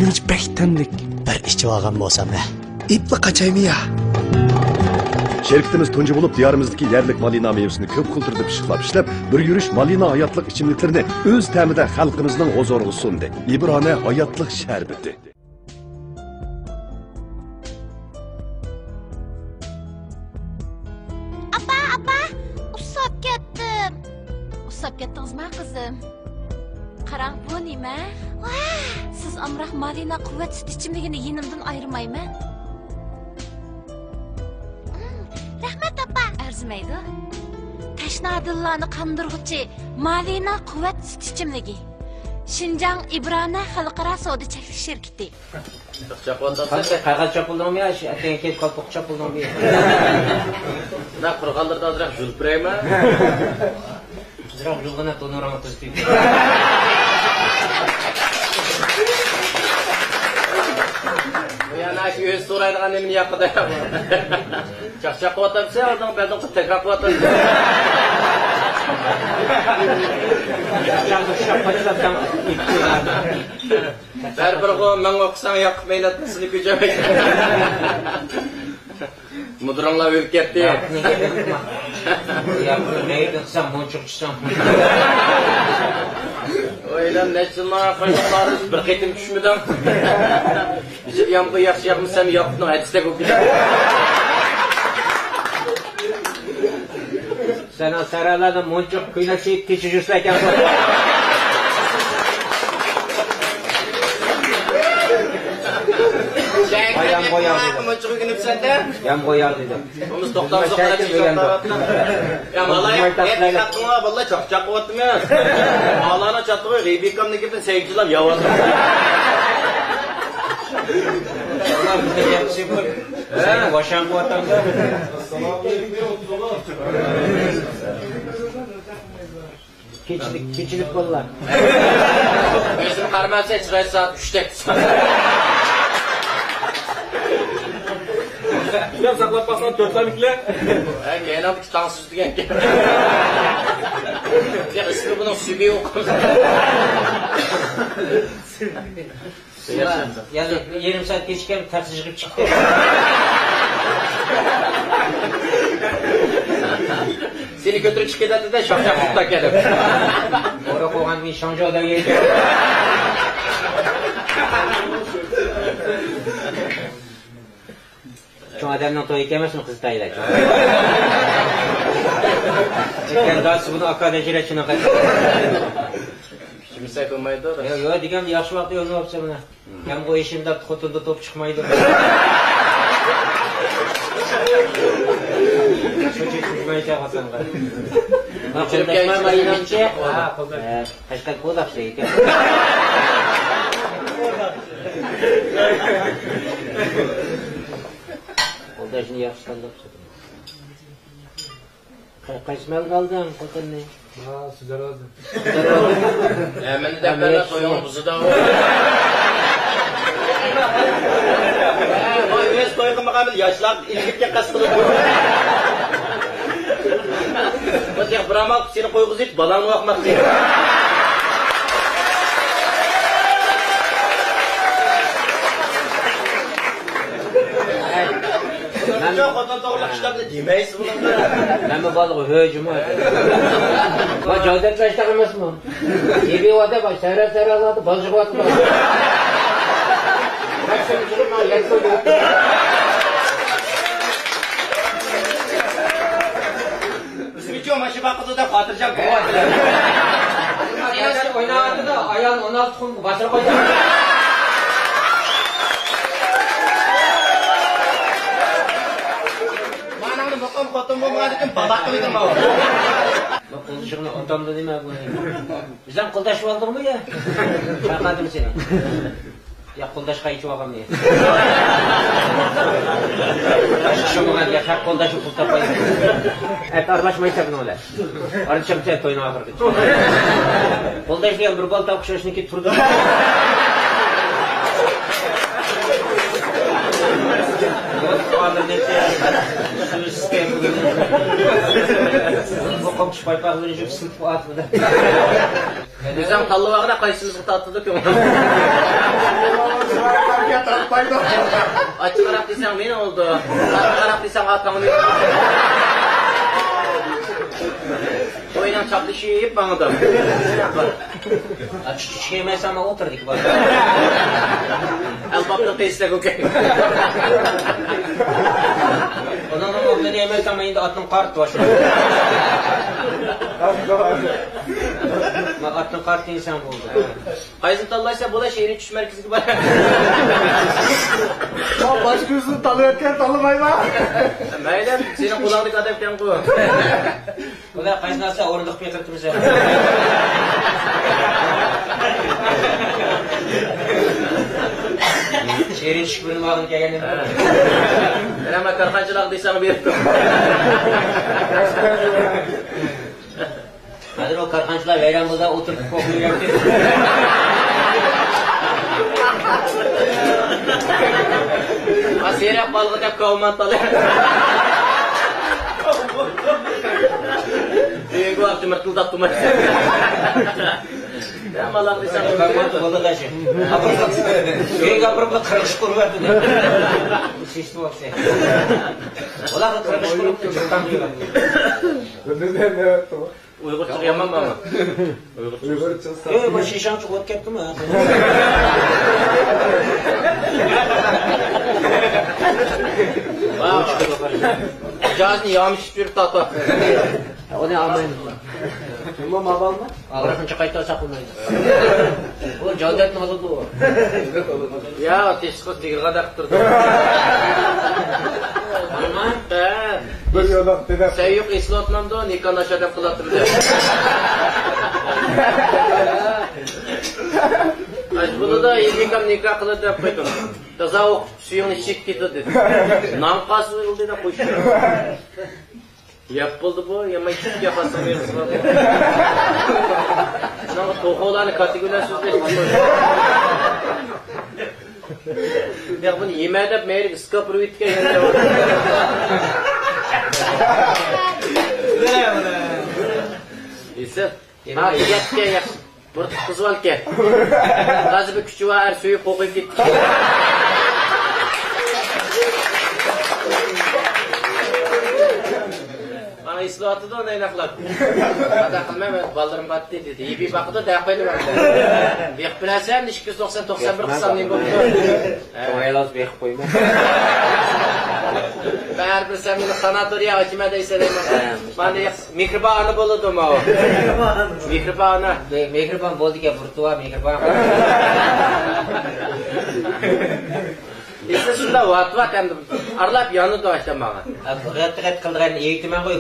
Gümüş bek temlik. Bir işçi olgan bolsam ne? İpli kaçayım ya. Şerikimiz tuncu bulup diyarımızdaki yerlik malina meyvesini köp kulturdu pişiklap işlep, bir yürüyüş malina hayatlık içimliklerini öz temide halkımızın huzuru sundu. İbrane hayatlık şerbeti. Apa, usap ketdim. Usap ketdingizmi qizim? Qarang bu nima? Siz amroq malina quvvat sut ichimligini yenimdan ayirmayman. Rahmat apa. Arzimaydi. Tashnodillarni qandirg'uchi malina quvvat sut ichimligi. Shinjang Ibrana xalqaro savdo cheklanish shirkati. Qancha qog'oz chopuldingmi yo? Atanga kelib qolib chopuldingmi? Na qurg'anlarda ozroq yulpiraymi? Ozroq yulg'ana to'nirama tuzib. Yana o'z so'raydigan nimani yoqida. Chaqchaq qilyapsan, o'zing ba'zan takror qilyapsan. Barbir men o'qisam yoqib maylatmasini ko'jamaydi. Mudronlar o'lib ketdi. Nega qilsam monchiqchisam. Oylam neçilmana qo'yishlar bir qitim tushmadim. Biz yomg'ir yaxshi yoqmasam yoqni hadisda ko'p ketadi. Sana saralarda monchiq kuynashib kechib yursa ekan. Ayam qo'yar dedim. Monchiq kuynibsanda? Yam qo'yar dedim. Biz to'xtamsa qarab qo'ygandim. Ya malay, haqqinga vallahi chaqchaq qilyaptim men. Alana chatqi g'iybikamnikidan sevgichilar yavatdim. Boşan bu atamda. Keçilik bollar. Özüm qarmasa chiray soat 3'te. Sen saklap baksan 4'lemikler. Gene bu tansız degan. Ya ismi bunun sübi yok. Yani yarım saat geçken taksi çıkıp çıktı. Seni götürüp çıkıp da şapşak tutak yedim. Orada kovan bir şanjı da yedi. Şu adamdan toy ekemezsin kız tayla. Çeken gaz bunu akadeciyle çınak et. Kimse koymaydı da. Yok degan yaxshi vaqt yo'lni olsa buni. Ham qo'yishimda xotinda top chiqmaydi. Cho'chib chiqmaycha qasanga. Maqsadlar mayinchi. Qashqat qo'daqsa ekan. Qo'dashni yaxshi tanlab chiqdim. Qaysi mal qalding xotinni? Ha, sizlar oldim. Men de bana soyun buzda o. Voy, mes to'yga maqamil yoshlar ilgibga qasqilib. Bo'taq biramal seni qo'yg'izib balani vaqmoqchi. Çok odan doğru kışlarda demeyiz bunlar. Ben mi balığı hücum var? Bak cevdet kaçta kalmaz mı? Yebi vada bak seyre aladı bazı vatı bak. Bak sen uçurum ben yaksa oluyor. Üsmüçü maşı bakıda da katıracağım. Oynamadı da ayağın 16 kum başına koyacağım. Bakalım kotum bu muhadekim babak mıydı mı o? Bak konuşuğunu otamda değil mi bu? Bizden kuldaş oldun mu ya? Şakadım seni. Ya kuldaş kayıcı oğam ya. Şu muhad ya hak kuldaşı kultapayım. Et arlaşmayı sakın ola. Arıçam sen toyunu akırdı. Kuldaş diyen bir bal takışışını ki turdu. Bu komşu paypaqları jüp sınıf atmadı. Bizden kallı vaqda qaysımızı tatlıdık. paydo. Açık qarab desang men oldu. Qattiq qarab desang atаңны. Oynan çaplışıyıp bana da. Küçük yemezsen ama oturduk bak. Elbapta testle kökek. Ondan sonra beni yemezsen ama yine atın kart var. Atın kart insan oldu. Qayzın tallaysa bola şehrin tuş merkezi var. Başkasını tanıyarken tanımayma. Mayli, senin kulağını kadepten koy. Ular qaysnasi o'rindiq qilib tursa. Sherin shukrin vaqtini kelganida. Nima qarqanchilik desang berib. Hozir o qarqanchilar vayron bo'lsa o'tirib qo'yib Asira balg'ı deb kovmantalar. Ego artık mırtıldat tutmak. Ya malar desem. Qarqanchilar bo'ldi qashi. Keyin gapirib qirqish qurbatdi. Sesni bo'lsa. Ular qirqish qurib chiqqan. Uyg'ur chiqyapman men. Uyg'ur chiqsa. Yo'q, bu shishan chiqib ketdimi? Cazni yamış bir tata. O ne aman. Nima mabalmi? Ağrıqınca qayta saqılmaydı. O cavdatni oldu o. Ya teshqis tigirga daqib turdi. Bir yo'loq dedi. Sayyuq eslotmamda nikahnash deb qilatirdi. Aç bunu da yemekam nikah qilib deb qo'ydim. Toza o'qib suyuqni ichib ketdi dedi. Namqas bo'ldi deb qo'ydi. Yap bo'ldi bu, yemay ichib yapasam yo'q. Shunaqa to'qolarni kategoriyalar so'zlashib qo'ydi. Ya bunu yeme deb meyri iskap ruitga yanda. Esa, ma yetga yaxshi. Bir qiz olke. G'azibi kuchi va ar suyi qo'qib ketdi. Mana islohotida unday naqlab. Ada qilmayman, baldarim batdi dedi. Yebi baqida daqayli baqdi. Beq bilasam 290-91 qilsam nima bo'ldi? To'ylos beq qo'yma. Baribir sen meni sanatoriya ochma deysan. Mana mehriboni bo'ladimi o? Mehriboni. Mehribon bo'ldi-ku, burtuva mehribon. Esa shunda vat endi arlab yonida ochamagan. G'at qildigan eytiman qo'y.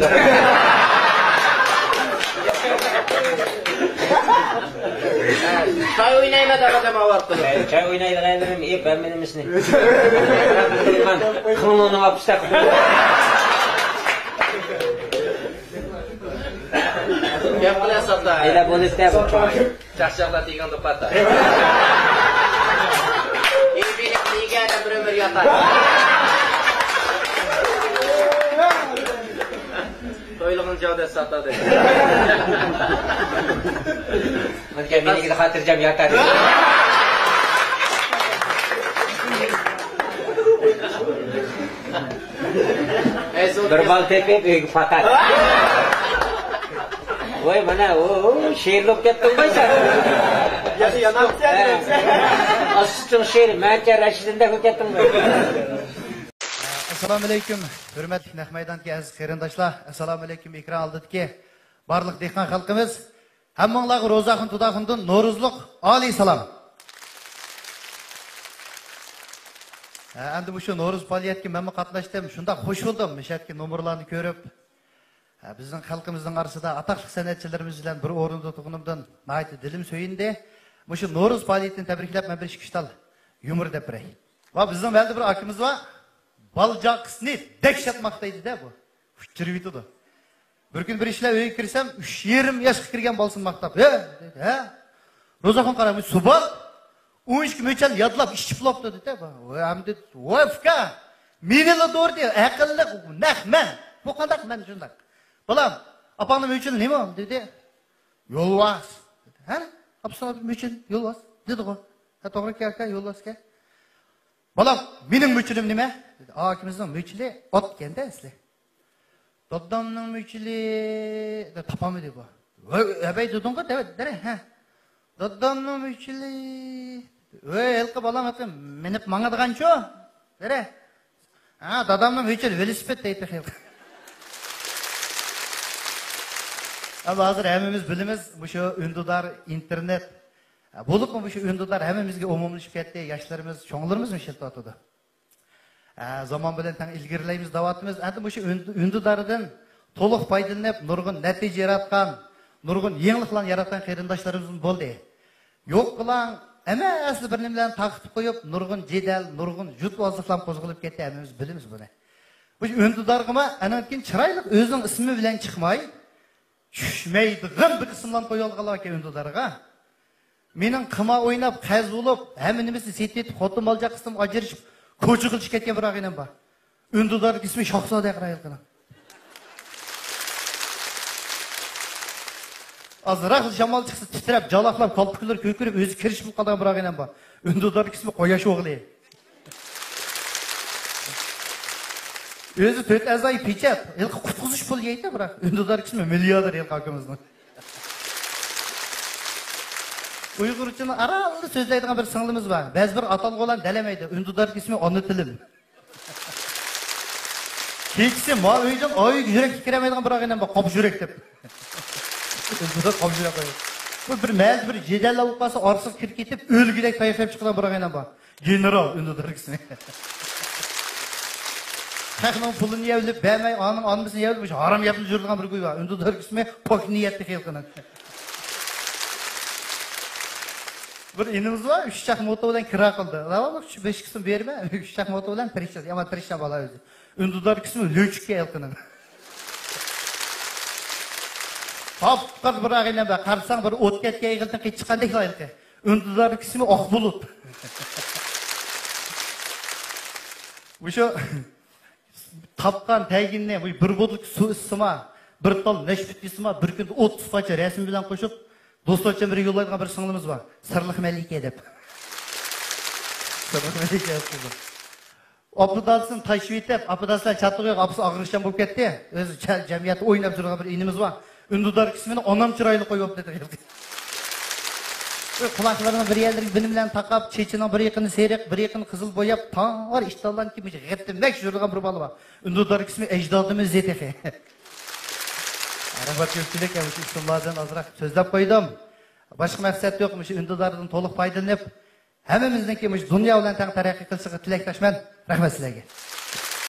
Choy o'ynayman deb odam avval qildi. Choy o'ynaydiganlarim ben benim isni. Qilini olib istab. Gap qilasan da. Ayla buni istab. Chaqchaqlar deganda pata. Ebilik deganda bir umr yotar. To'ylig'ini javda sotadi. Menga meniki xotirjam yotar. Bir bal tepib uyga fakat. Voy mana o sherlab ketdim qo'y sen. Yani yanaqsan. Asıstın sher, mencha Rashidinda ketdim qo'y. Assalomu alaykum, hurmatli naq maydondagi aziz qarindoshlar. Assalomu alaykum ekran oldidagi barliq dehqon xalqimiz. Hammanglarga Ro'zaxon Tudaxondan No'ruzliq oliy salom. Endi bu shu No'ruz faoliyatiga men qatnashdim. Shunda xush bo'ldim. Mishatki nomerlarni ko'rib, bizning xalqimizning orasida atoqli san'atchilarimiz bilan bir o'rinda turganimdan nayt dilim so'yindi. Bu shu No'ruz faoliyatini tabriklab men bir ishqishtal yumor deb biray. Va bizning valda bir akimiz var. Balcaqsını dehşet maqtaydı bu. Uçuruydu. Bir gün bir işle öyle girsem 20 yaşga kirgan bolsun maqtab. Dedi, ha? Ro'zaxon qaramış subal. 12 mo'chal yodlab ishib lopdi dedi bu. Voy, amdi, voy fika. Menila to'g'ri, aqlliq, naqman. Bu qanday men shunday. Bolam, apangning mo'chal nima dedi. Yo'lvas. Ha? Apsonning mo'chal yo'lvas dedi ku. Ha to'g'ri aka yo'lvasga. Balam, mening müçilim nima? Dedi. Akimizning müçili ot ekanda sizlar. Dadamning müçili topamidi bu. Abay dedingku, dara, ha. Dadamning müçili. Elqi balam ekan, minib mangadigancho. Dara. Ha, dadamning müçili velosiped deydi xil. Ama hazır hemimiz bilimiz bu şu ündüdar internet. Bulup mu bu şu ündüdar hemimizge umumlashib ketdi, yoshlarimiz, cho'nglarimiz mishilti otadi. Zaman bilan tang ilgirlaymiz davatimiz. Endi bu şu ündüdardan to'liq foydalanib, nurg'un natija yaratgan, nurg'un yangiliklarni yaratgan qarindoshlarimiz bo'ldi. Yo'q qilan emasli bir nimalarni taqib qo'yib, nurg'un jidal, nurg'un jutbozliklar qo'zg'alib ketdi, hemimiz bilamiz buni. Bu ündüdarg'ima anakin chiroyli o'zining ismi bilan chiqmay tushmaydigan bir ismlarni qo'yolganlar ekan ündüdarga. Mening qima o'ynab, qaz bo'lib, hammanimizni setib, xotin olja qism ajrashib, ko'chi qilib ketgan bir og'inam bor. Ündüdar ismi Shohzoda Iqroil qilib. Azroq shamol chiqsa titrab, jaloqlab, qalpiqlar ko'kirib, o'zi kirishib qolgan bir og'inam bor. Ündüdar ismi Qo'yash o'g'li. Özü töt azay pechat, ilqi qutqizish pul yeydi, biroq ündüdar ismi milliarder el xalqimizning. Uyg'urchani aralli so'zlaydigan bir singlimiz bor. Ba'zi bir atalg'i bilan dalamaydi. Ündüdar ismi ona tilim. Kekisi ma uydan oy yurak kiramaydigan bir og'inam bor, qop yurak deb. Ündüdar qop yurak qo'ydi. Bu bir maz bir jedal avqasi orsiq kirib ketib, o'lgidek tayfab chiqqan bir og'inam bor. General Ündüdar ismi. Xalqning pulini yevlib, bermay, onun olmasini yevlib, harom yapib yurgan bir qo'y bor. Ündüdar ismi pok niyatli xalqning. Bir inimiz var, 3 chaq moto bilan kira qildi. Davomli 5 qism berma, 3 chaq moto bilan tirishdi. Ama tirishdan bola o'zi. Ündüdar ismi Löchka yelqinin. Hop, bir og'inam bor. Qarsang bir o't ketgan yig'ildan qech chiqqandek loyiqi. Ündüdar ismi Oqbulut. Bu shu tapqan tayginni bu bir bodlik su isma, bir tal nashbit isma, bir kun 30 qacha rasm bilan qo'shib do'stlarcha bir yo'llaydigan bir singlimiz bor. Sirliq malika deb. Sirliq malika deb. Apıdasın taşıp etib, apıdaslar çatlıqyoq, apısı ağırışan bo'lib ketdi. O'zi jamiyat o'ynab turgan bir inimiz bor. Ündüdar ismini onam chiroyli qo'yib dedi. Quloqlarini bir yerlarga bilim bilan taqab, chechining bir yiqini seriq, bir yiqini qizil bo'yab, tar ishtallan kimi g'ittimak yurgan bir bola bor. Ündüdar ismi ajdodimiz Zetexe. Rahmat ko'pchilik ham shu ismlardan ozroq so'zlab qo'ydim. Boshqa maqsad yo'q, shu Ündüdardan to'liq foydalanib, hammamizniki dunyo bilan tang taraqqiy qilishiga tilakdoshman. Rahmat sizlarga.